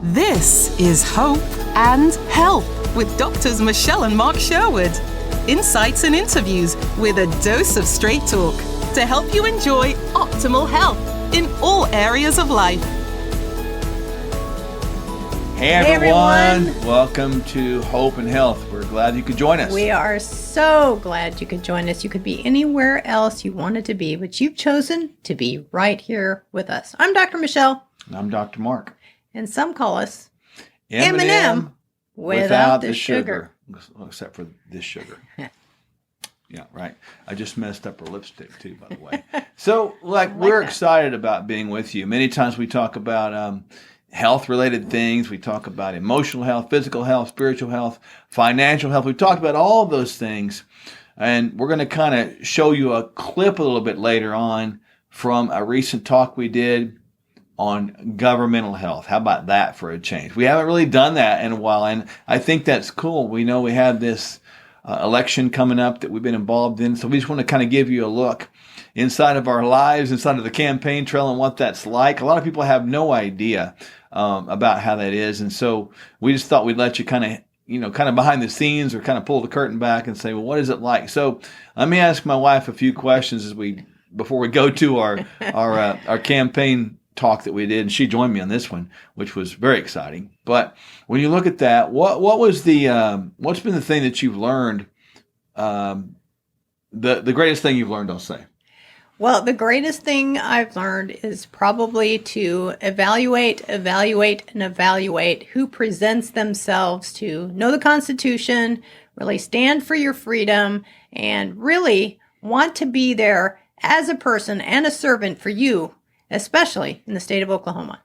This is Hope and Health with Doctors Michelle and Mark Sherwood. Insights and interviews with a dose of straight talk to help you enjoy optimal health in all areas of life. Hey everyone. Welcome to Hope and Health. We're glad you could join us. We are so glad you could join us. You could be anywhere else you wanted to be, but you've chosen to be right here with us. I'm Dr. Michelle. And I'm Dr. Mark. And some call us M&M without the sugar. Except for this sugar. Yeah, right. I just messed up her lipstick too, by the way. So, we're excited about being with you. Many times we talk about health-related things. We talk about emotional health, physical health, spiritual health, financial health. We talked about all of those things. And we're going to kind of show you a clip a little bit later on from a recent talk we did on governmental health. How about that for a change? We haven't really done that in a while, and I think that's cool. We know we have this election coming up that we've been involved in, so we just want to kind of give you a look inside of our lives, inside of the campaign trail, and what that's like. A lot of people have no idea about how that is, and so we just thought we'd let you kind of behind the scenes, or kind of pull the curtain back and say, well, what is it like? So let me ask my wife a few questions before we go to our campaign talk that we did, and she joined me on this one, which was very exciting. But when you look at that, what's been the thing that you've learned, the greatest thing you've learned, I'll say? Well, the greatest thing I've learned is probably to evaluate who presents themselves to know the Constitution, really stand for your freedom, and really want to be there as a person and a servant for you, especially in the state of Oklahoma.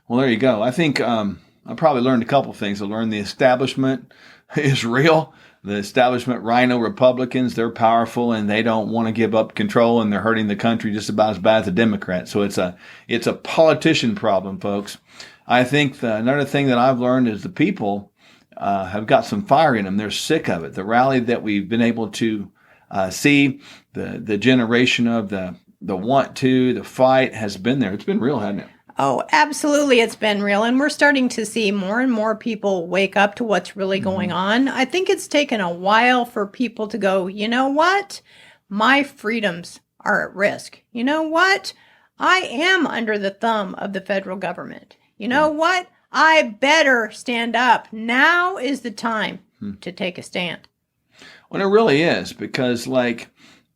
Well, there you go. I think I probably learned a couple things. I learned the establishment is real. The establishment rhino Republicans, they're powerful and they don't want to give up control, and they're hurting the country just about as bad as the Democrats. So it's a politician problem, folks. I think another thing that I've learned is the people have got some fire in them. They're sick of it. The rally that we've been able to see, the generation of the want to, the fight has been there. It's been real, hasn't it? Oh, absolutely. It's been real. And we're starting to see more and more people wake up to what's really going on. I think it's taken a while for people to go, you know what? My freedoms are at risk. You know what? I am under the thumb of the federal government. You know what? I better stand up. Now is the time to take a stand. Well, it really is, because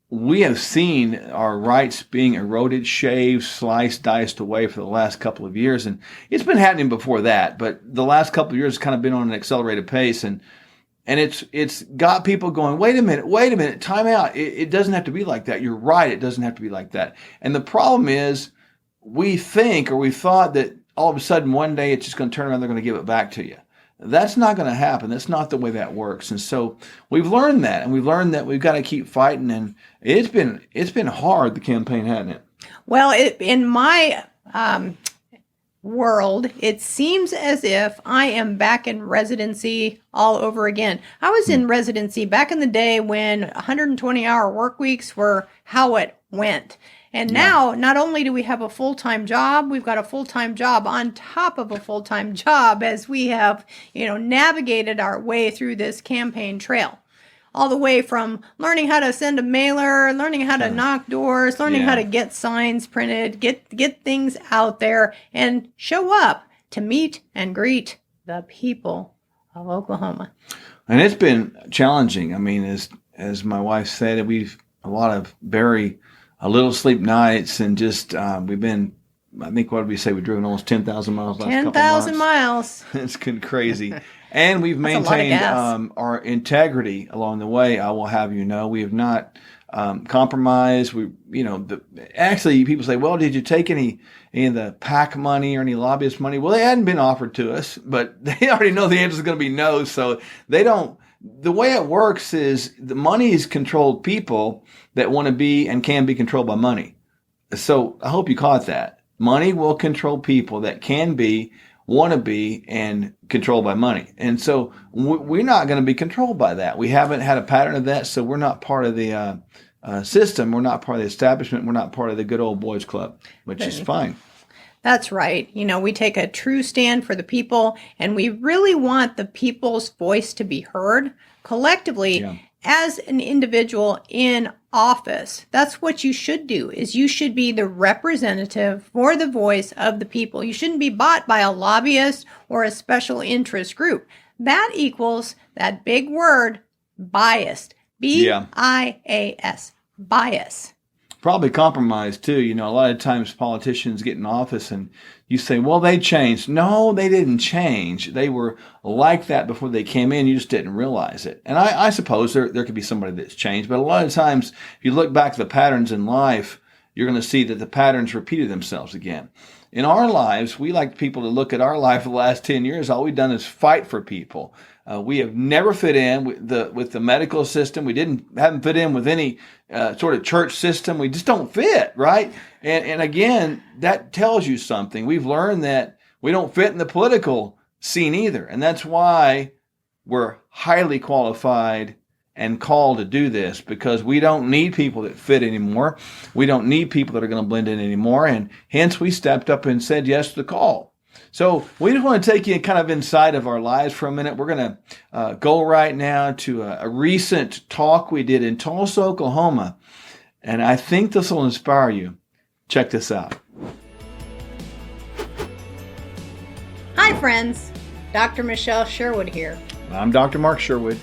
we have seen our rights being eroded, shaved, sliced, diced away for the last couple of years. And it's been happening before that, but the last couple of years has kind of been on an accelerated pace. And it's got people going, wait a minute, time out. It doesn't have to be like that. You're right. It doesn't have to be like that. And the problem is we thought that all of a sudden one day it's just going to turn around, they're going to give it back to you. That's not going to happen. That's not the way that works. And so we've learned that, and we've learned that we've got to keep fighting. And it's been hard, the campaign, hasn't it? Well, in my world, it seems as if I am back in residency all over again. I was in residency back in the day when 120-hour work weeks were how it went. And now, not only do we have a full-time job, we've got a full-time job on top of a full-time job as we have, navigated our way through this campaign trail. All the way from learning how to send a mailer, learning how to knock doors, learning how to get signs printed, get things out there, and show up to meet and greet the people of Oklahoma. And it's been challenging. I mean, as my wife said, we've a lot of a little sleep nights, and just we've been, I think, what did we say? We've driven almost 10,000 miles last couple of months. 10,000 miles. It's been crazy. And we've maintained our integrity along the way. I will have you know, we have not compromised. Actually, people say, well, did you take any of the PAC money or any lobbyist money? Well, they hadn't been offered to us, but they already know the answer is going to be no. So they don't. The way it works is the money is controlled people that want to be and can be controlled by money. So I hope you caught that. Money will control people that can be, want to be, and controlled by money. And so we're not going to be controlled by that. We haven't had a pattern of that, so we're not part of the system. We're not part of the establishment. We're not part of the good old boys club, which is fine. That's right. We take a true stand for the people, and we really want the people's voice to be heard collectively. Yeah. As an individual in office, that's what you should do, is you should be the representative for the voice of the people. You shouldn't be bought by a lobbyist or a special interest group. That equals that big word, biased. B-I-A-S, bias. Probably compromise too. A lot of times politicians get in office and you say, well, they changed. No, they didn't change. They were like that before they came in. You just didn't realize it. And I suppose there could be somebody that's changed. But a lot of times, if you look back at the patterns in life, you're going to see that the patterns repeated themselves again. In our lives, we like people to look at our life for the last 10 years. All we've done is fight for people. We have never fit in with the medical system. We haven't fit in with any sort of church system. We just don't fit, right? And again, that tells you something. We've learned that we don't fit in the political scene either. And that's why we're highly qualified and called to do this, because we don't need people that fit anymore. We don't need people that are going to blend in anymore. And hence we stepped up and said yes to the call. So we just want to take you kind of inside of our lives for a minute. We're going to go right now to a recent talk we did in Tulsa, Oklahoma. And I think this will inspire you. Check this out. Hi, friends. Dr. Michelle Sherwood here. I'm Dr. Mark Sherwood.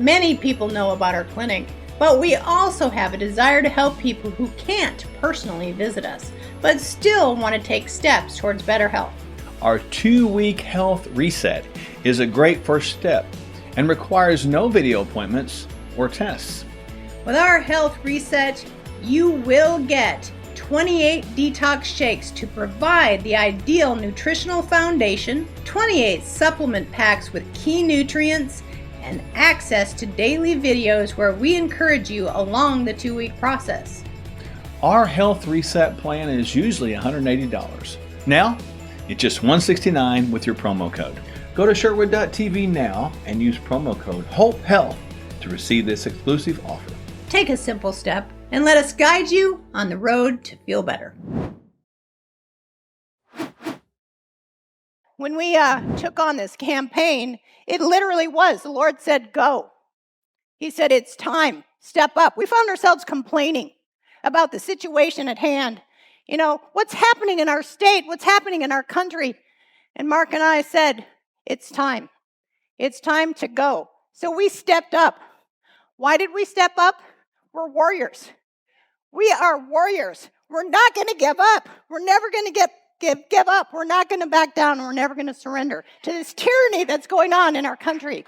Many people know about our clinic, but we also have a desire to help people who can't personally visit us, but still want to take steps towards better health. Our 2-week health reset is a great first step and requires no video appointments or tests. With our health reset, you will get 28 detox shakes to provide the ideal nutritional foundation, 28 supplement packs with key nutrients, and access to daily videos where we encourage you along the 2-week process. Our health reset plan is usually $180. Now, it's just $169 with your promo code. Go to Sherwood.tv now and use promo code HOPEHEALTH to receive this exclusive offer. Take a simple step and let us guide you on the road to feel better. When we took on this campaign, it literally was. The Lord said, go. He said, it's time. Step up. We found ourselves complaining about the situation at hand. What's happening in our state? What's happening in our country? And Mark and I said, it's time. It's time to go. So we stepped up. Why did we step up? We're warriors. We are warriors. We're not going to give up. We're never going to give up. We're not going to back down. We're never going to surrender to this tyranny that's going on in our country.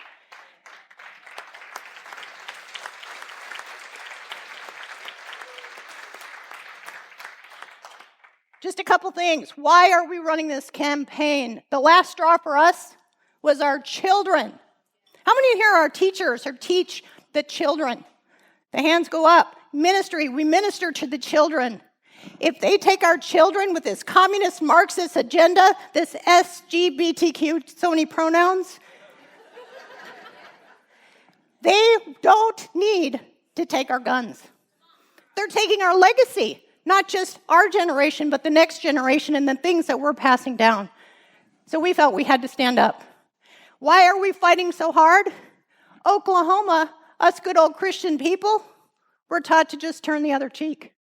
Just a couple things. Why are we running this campaign? The last straw for us was our children. How many here are teachers or teach the children? The hands go up. Ministry, we minister to the children. If they take our children with this communist Marxist agenda, this SGBTQ, so many pronouns, they don't need to take our guns. They're taking our legacy, not just our generation, but the next generation and the things that we're passing down. So we felt we had to stand up. Why are we fighting so hard? Oklahoma, us good old Christian people, we're taught to just turn the other cheek.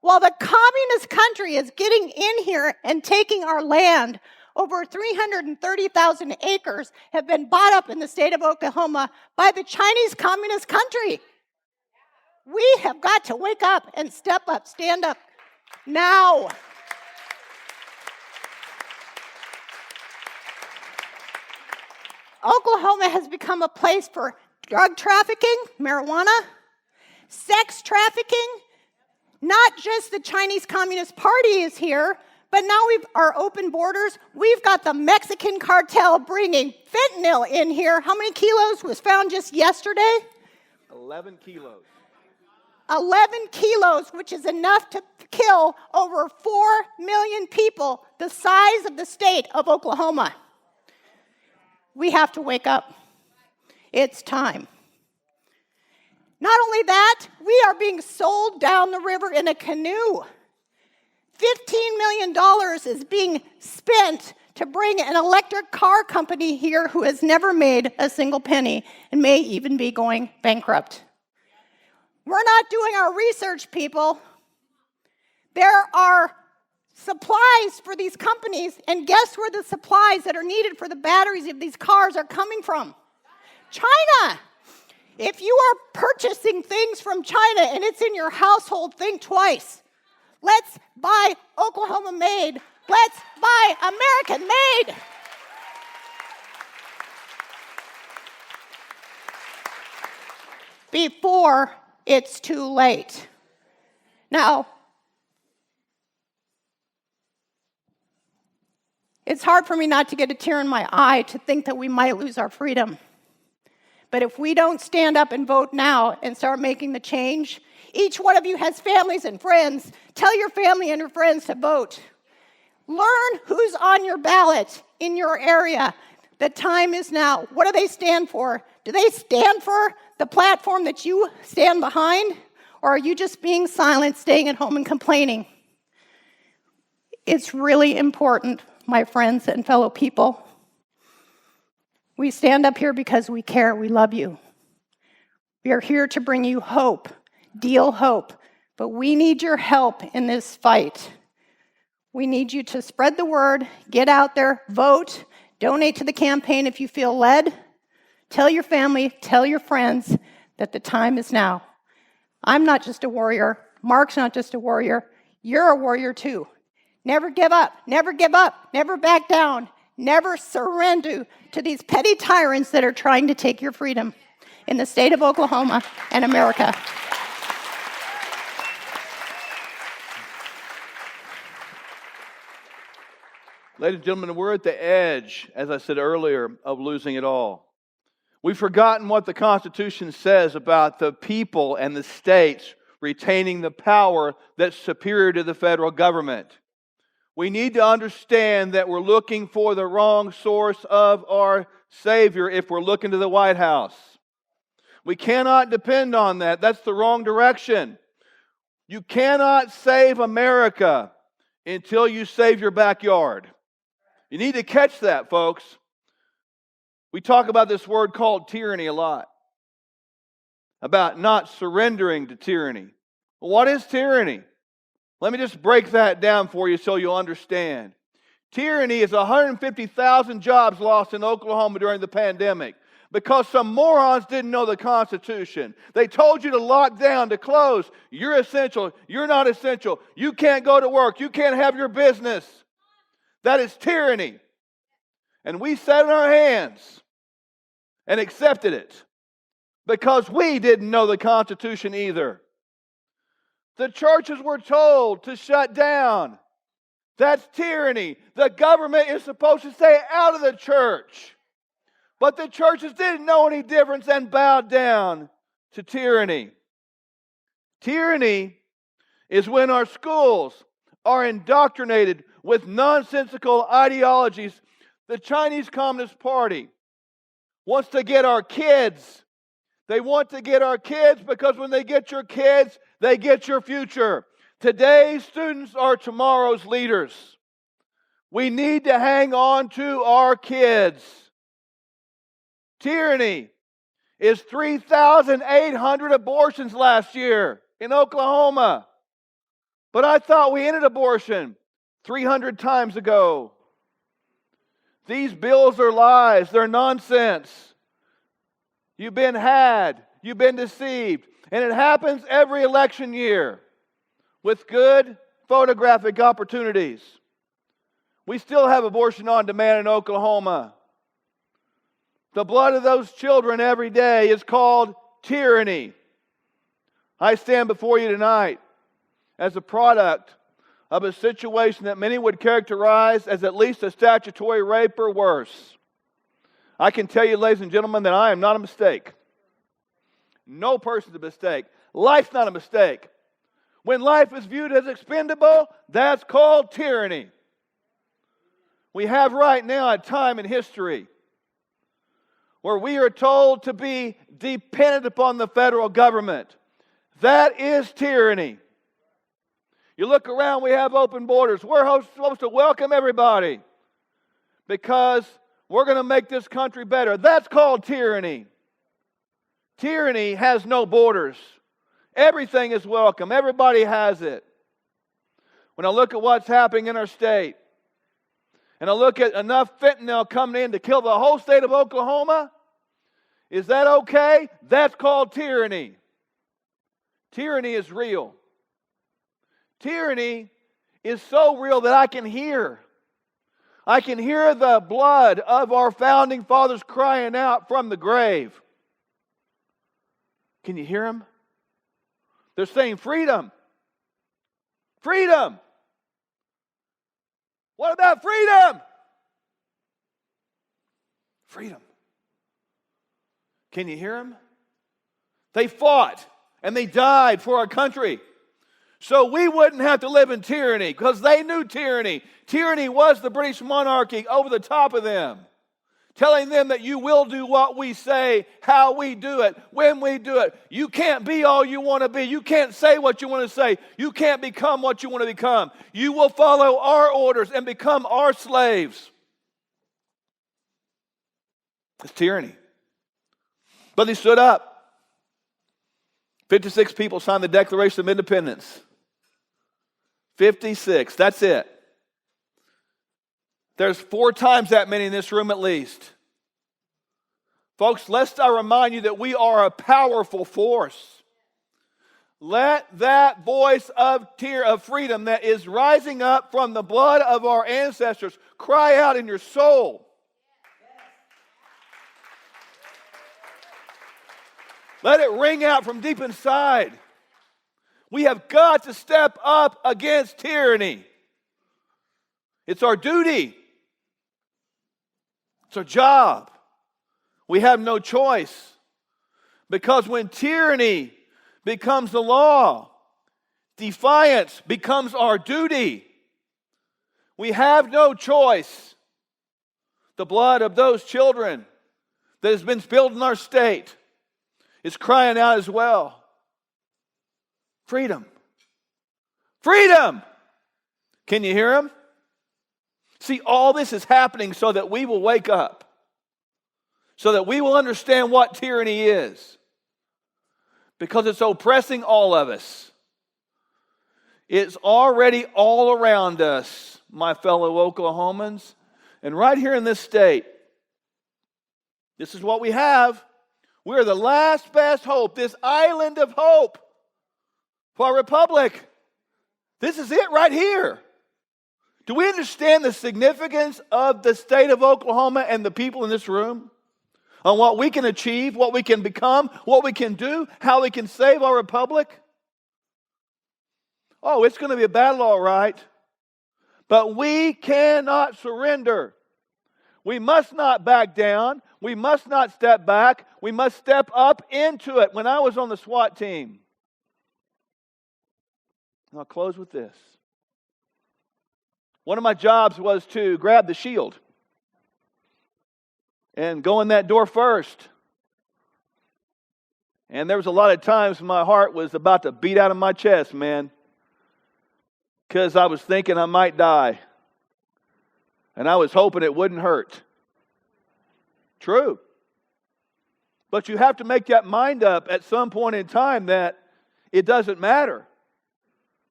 While the communist country is getting in here and taking our land, over 330,000 acres have been bought up in the state of Oklahoma by the Chinese communist country. We have got to wake up and step up, stand up now. Oklahoma has become a place for drug trafficking, marijuana, sex trafficking. Not just the Chinese Communist Party is here, but now our open borders. We've got the Mexican cartel bringing fentanyl in here. How many kilos was found just yesterday? 11 kilos. 11 kilos, which is enough to kill over 4 million people, the size of the state of Oklahoma. We have to wake up. It's time. Not only that, we are being sold down the river in a canoe. $15 million is being spent to bring an electric car company here who has never made a single penny and may even be going bankrupt. We're not doing our research, people. There are supplies for these companies, and guess where the supplies that are needed for the batteries of these cars are coming from? China. If you are purchasing things from China and it's in your household, think twice. Let's buy Oklahoma made. Let's buy American made. Before it's too late. Now, it's hard for me not to get a tear in my eye to think that we might lose our freedom. But if we don't stand up and vote now and start making the change, each one of you has families and friends. Tell your family and your friends to vote. Learn who's on your ballot in your area. The time is now. What do they stand for? Do they stand for the platform that you stand behind? Or are you just being silent, staying at home and complaining? It's really important, my friends and fellow people. We stand up here because we care, we love you. We are here to bring you hope, deal hope, but we need your help in this fight. We need you to spread the word, get out there, vote, donate to the campaign if you feel led. Tell your family, tell your friends that the time is now. I'm not just a warrior. Mark's not just a warrior. You're a warrior too. Never give up, never give up, never back down, never surrender to these petty tyrants that are trying to take your freedom in the state of Oklahoma and America. Ladies and gentlemen, we're at the edge, as I said earlier, of losing it all. We've forgotten what the Constitution says about the people and the states retaining the power that's superior to the federal government. We need to understand that we're looking for the wrong source of our Savior if we're looking to the White House. We cannot depend on that. That's the wrong direction. You cannot save America until you save your backyard. You need to catch that, folks. We talk about this word called tyranny a lot, about not surrendering to tyranny. Well, what is tyranny? Let me just break that down for you so you'll understand. Tyranny is 150,000 jobs lost in Oklahoma during the pandemic because some morons didn't know the Constitution. They told you to lock down, to close. You're essential. You're not essential. You can't go to work. You can't have your business. That is tyranny. And we sat in our hands and accepted it because we didn't know the Constitution either. The churches were told to shut down. That's tyranny. The government is supposed to stay out of the church. But the churches didn't know any difference and bowed down to tyranny. Tyranny is when our schools are indoctrinated with nonsensical ideologies. The Chinese Communist Party wants to get our kids. They want to get our kids because when they get your kids, they get your future. Today's students are tomorrow's leaders. We need to hang on to our kids. Tyranny is 3,800 abortions last year in Oklahoma. But I thought we ended abortion 300 times ago. These bills are lies. They're nonsense. You've been had. You've been deceived. And it happens every election year with good photographic opportunities. We still have abortion on demand in Oklahoma. The blood of those children every day is called tyranny. I stand before you tonight as a product of a situation that many would characterize as at least a statutory rape or worse. I can tell you, ladies and gentlemen, that I am not a mistake. No person's a mistake. Life's not a mistake. When life is viewed as expendable, that's called tyranny. We have right now a time in history where we are told to be dependent upon the federal government. That is tyranny. You look around, we have open borders. We're supposed to welcome everybody because we're going to make this country better. That's called tyranny. Tyranny has no borders. Everything is welcome. Everybody has it. When I look at what's happening in our state, and I look at enough fentanyl coming in to kill the whole state of Oklahoma, is that okay? That's called tyranny. Tyranny is real. Tyranny is so real that I can hear. I can hear the blood of our founding fathers crying out from the grave. Can you hear them? They're saying freedom. Freedom. What about freedom? Freedom. Can you hear them? They fought and they died for our country. So we wouldn't have to live in tyranny because they knew tyranny. Tyranny was the British monarchy over the top of them, telling them that you will do what we say, how we do it, when we do it. You can't be all you want to be. You can't say what you want to say. You can't become what you want to become. You will follow our orders and become our slaves. It's tyranny. But they stood up. 56 people signed the Declaration of Independence. 56, that's it. There's 4 times that many in this room at least. Folks, lest I remind you that we are a powerful force. Let that voice of freedom that is rising up from the blood of our ancestors cry out in your soul. Let it ring out from deep inside. We have got to step up against tyranny. It's our duty. It's our job. We have no choice. Because when tyranny becomes the law, defiance becomes our duty. We have no choice. The blood of those children that has been spilled in our state is crying out as well. Freedom. Freedom! Can you hear him? See, all this is happening so that we will wake up. So that we will understand what tyranny is. Because it's oppressing all of us. It's already all around us, my fellow Oklahomans. And right here in this state, this is what we have. We're the last best hope, this island of hope for our republic. This is it right here. Do we understand the significance of the state of Oklahoma and the people in this room? On what we can achieve, what we can become, what we can do, how we can save our republic? Oh, it's going to be a battle, all right. But we cannot surrender. We must not back down. We must not step back. We must step up into it. When I was on the SWAT team, and I'll close with this. One of my jobs was to grab the shield and go in that door first. And there was a lot of times my heart was about to beat out of my chest, man, because I was thinking I might die. And I was hoping it wouldn't hurt. True. But you have to make that mind up at some point in time that it doesn't matter.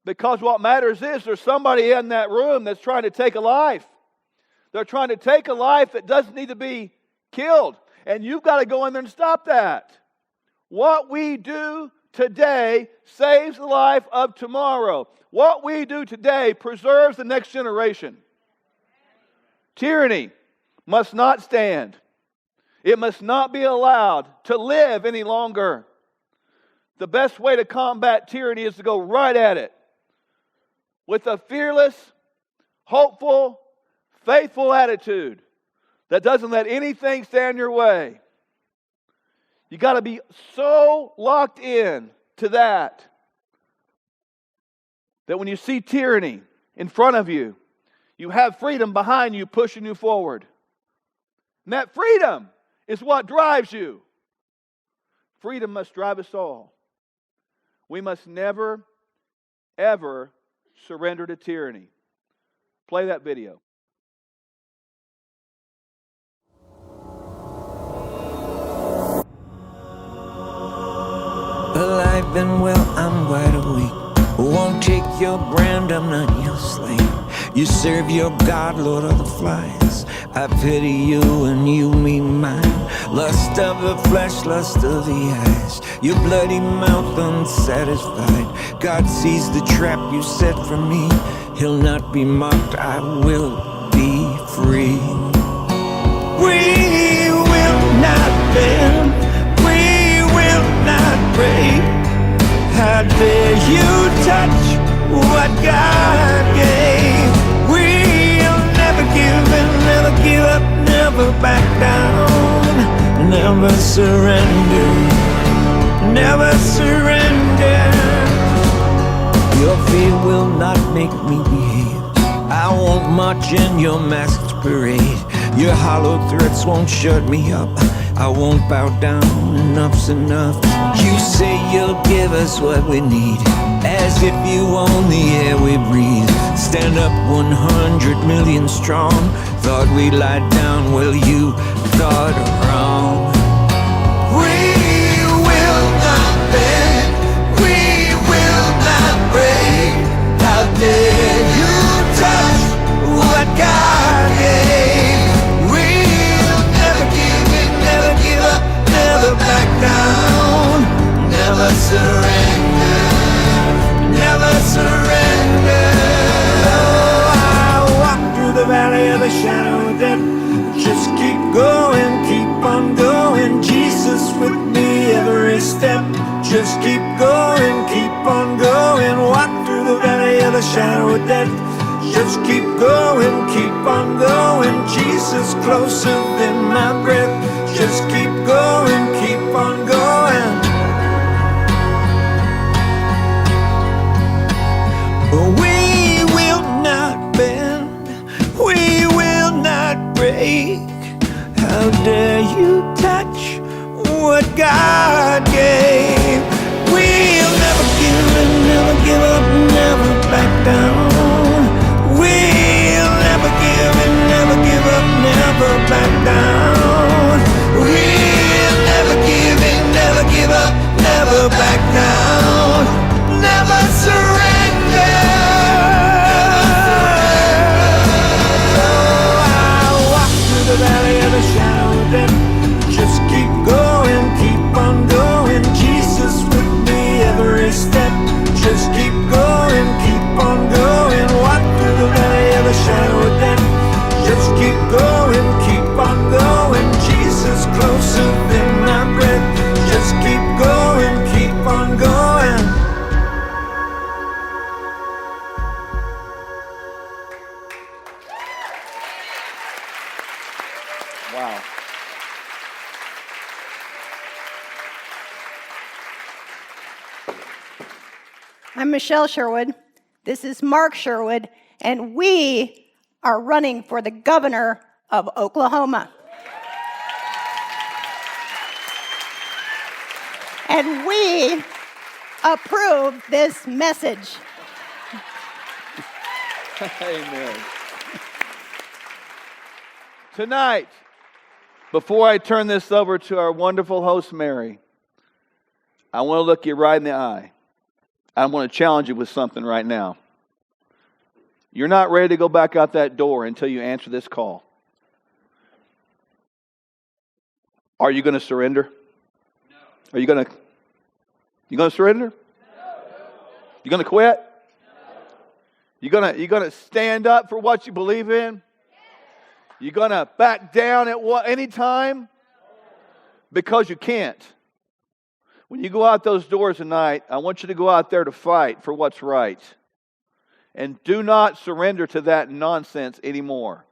Because what matters is there's somebody in that room that's trying to take a life. They're trying to take a life that doesn't need to be killed. And you've got to go in there and stop that. What we do today saves the life of tomorrow. What we do today preserves the next generation. Tyranny must not stand. It must not be allowed to live any longer. The best way to combat tyranny is to go right at it with a fearless, hopeful, faithful attitude that doesn't let anything stand in your way. You got to be so locked in to that when you see tyranny in front of you, you have freedom behind you pushing you forward. And that freedom is what drives you. Freedom must drive us all. We must never, ever surrender to tyranny. Play that video. Alive and well, I'm wide awake. Won't take your brand, I'm not your slave. You serve your God, Lord of the flies. I pity you and you me mine. Lust of the flesh, lust of the eyes. Your bloody mouth unsatisfied. God sees the trap you set for me. He'll not be mocked, I will be free. We will not bend, we will not break. How dare you touch what God gave? We'll never give in, never give up, never back down, never surrender, never surrender. Your fear will not make me behave. I won't march in your masked parade. Your hollow threats won't shut me up. I won't bow down, enough's enough. You say you'll give us what we need, as if you own the air we breathe. Stand up 100 million strong. Thought we'd lie down, well you thought wrong. We will not bend, we will not break. How dare you touch what God gave? We'll never give in, never give up, never back down, never surrender, never surrender. Oh, I walk through the valley of the shadow of death. Just keep going, keep on going. Jesus with me every step. Just keep going, keep on going. Walk through the valley of the shadow of death. Just keep going, keep on going. Jesus closer than my breath. Just keep going, keep on going. We will not bend, we will not break. How dare you touch what God gave? We'll never give in, never give up, never back down. We'll never give in, never give up, never back down. We'll never give in, never give up, never back down. Never surrender. Oh, I walk through the valley of the shadow of death. Just keep going, keep on going. Jesus with me every step. Just keep going, keep on going. Walk through the valley of the shadow of death. Just keep going, keep on going. Jesus closer than my breath. Just keep going, keep on going. Wow. I'm Michelle Sherwood. This is Mark Sherwood, and we are running for the governor of Oklahoma. And we approve this message. Amen. Tonight, before I turn this over to our wonderful host, Mary, I want to look you right in the eye. I want to challenge you with something right now. You're not ready to go back out that door until you answer this call. Are you going to surrender? No. Are you going to surrender? No. You going to quit? No. You going to stand up for what you believe in? You going to back down at any time? Because you can't. When you go out those doors tonight, I want you to go out there to fight for what's right. And do not surrender to that nonsense anymore.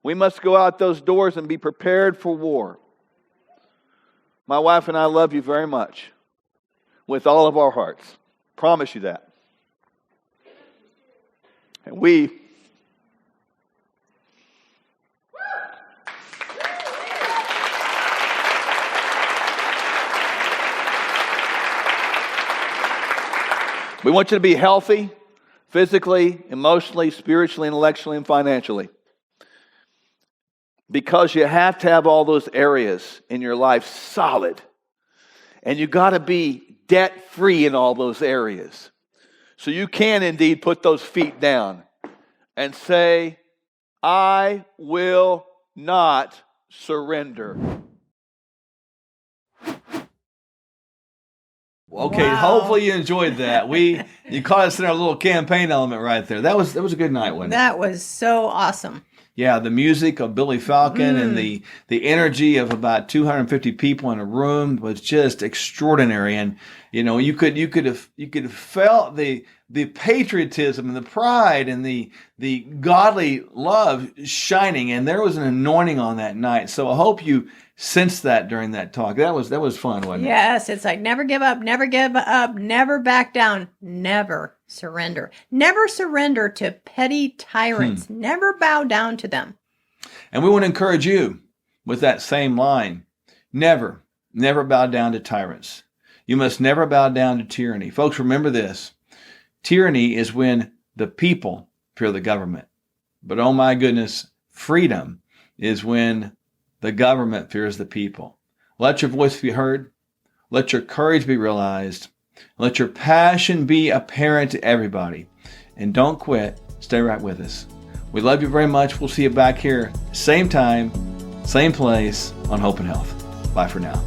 We must go out those doors and be prepared for war. My wife and I love you very much. With all of our hearts. Promise you that. And we want you to be healthy. physically, emotionally, spiritually, intellectually, and financially. Because you have to have all those areas in your life solid. And you got to be debt-free in all those areas. So you can indeed put those feet down and say, I will not surrender. Okay, Wow. Hopefully you enjoyed that. You caught us in our little campaign element right there. That was a good night, wasn't it? That was so awesome. Yeah, the music of Billy Falcon and the energy of about 250 people in a room was just extraordinary. And you could have felt the patriotism and the pride and the godly love shining. And there was an anointing on that night. So I hope you sensed that during that talk. That was fun, wasn't it? Yes, it's like never give up, never back down, never surrender. Never surrender to petty tyrants. Never bow down to them. And we want to encourage you with that same line. Never bow down to tyrants. You must never bow down to tyranny. Folks, remember this. Tyranny is when the people fear the government. But oh my goodness, freedom is when the government fears the people. Let your voice be heard. Let your courage be realized. Let your passion be apparent to everybody. And don't quit. Stay right with us. We love you very much. We'll see you back here, same time, same place on Hope and Health. Bye for now.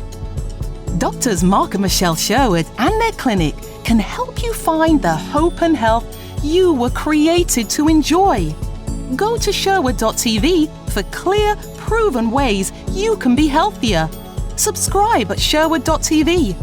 Doctors Mark and Michelle Sherwood and their clinic can help you find the hope and health you were created to enjoy. Go to sherwood.tv for clear, proven ways you can be healthier. Subscribe at sherwood.tv